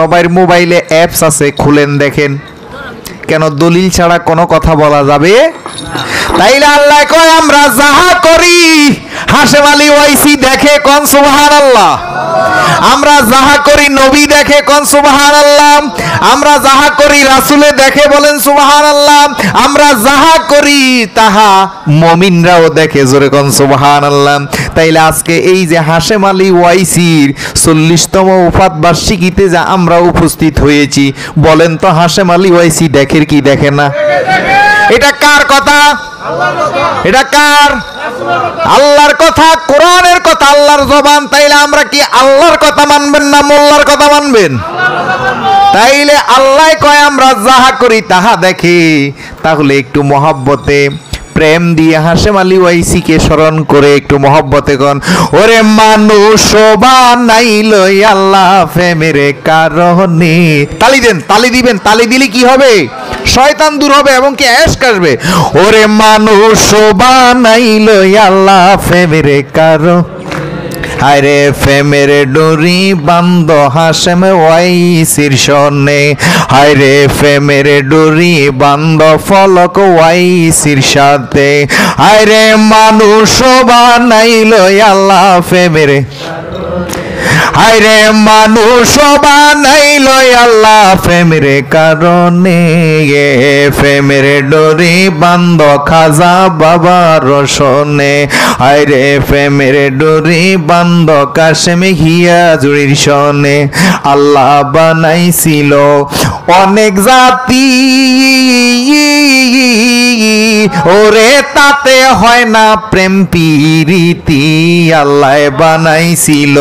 সবার মোবাইলে অ্যাপস আছে, খুলেন দেখেন। কেন দলিল ছাড়া কোনো কথা বলা যাবে? তাইলে আল্লাহ কয় আমরা যাহা করি হাশেম আলী ওয়াইসি দেখে, কোন সুবহানাল্লাহ। আমরা যাহা করি নবী দেখে, কোন সুবহানাল্লাহ। আমরা যাহা করি রাসূলে দেখে, বলেন সুবহানাল্লাহ। আমরা যাহা করি তাহা মুমিনরাও দেখে, জোরে কোন সুবহানাল্লাহ। তাইলে আজকে এই যে হাশেম আলী ওয়াইসির 40তম ওফাত বার্ষিকীতে যা আমরা উপস্থিত হয়েছি, বলেন তো হাশেম আলী ওয়াইসি দেখে কি দেখে না? এটা কার কথা? এটা কার? আল্লাহর কথা, কোরআনের কথা, আল্লাহর জবান। তাইলে আমরা কি আল্লাহর কথা মানবেন না মোল্লার কথা মানবেন? তাইলে আল্লাহ কয় আমরা যাহা করি তাহা দেখে। তাহলে একটু মহব্বতে প্রেম দিয়ে হাশেম আলী ওয়াইসিকে স্মরণ করে একটু মহব্বতে গন, ওরে মানুষ বানাইল আল্লাহ প্রেমের কারণে। তালি দেন, তালি দিবেন। তালি দিলে কি হবে? শয়তান দূর হবে এবং কি অ্যাশ আসবে। ওরে মানুষ বানাইল আল্লাহ প্রেমের কারণে, আরে প্রেমের ডোরি বান্ধ হাশেম ওয়াইসির সনে, আরে প্রেমের ডোরি বান্ধ ফলক ওয়াইসির সাথে, আরে মানুষ বানাইল আল্লাহ প্রেমের, আরে মানুষ বানাইল আল্লাহ প্রেমের কারণে, প্রেমের ডোরি বান্ধ খাজা বাবার সনে, আরে প্রেমের ডোরি বান্ধ কাশেম হিয়াজুরির সনে। আল্লাহ বানাইছিল অনেক জাতি, ওরে তাতে হয় না প্রেম প্রীতি। আল্লাহ বানাইছিল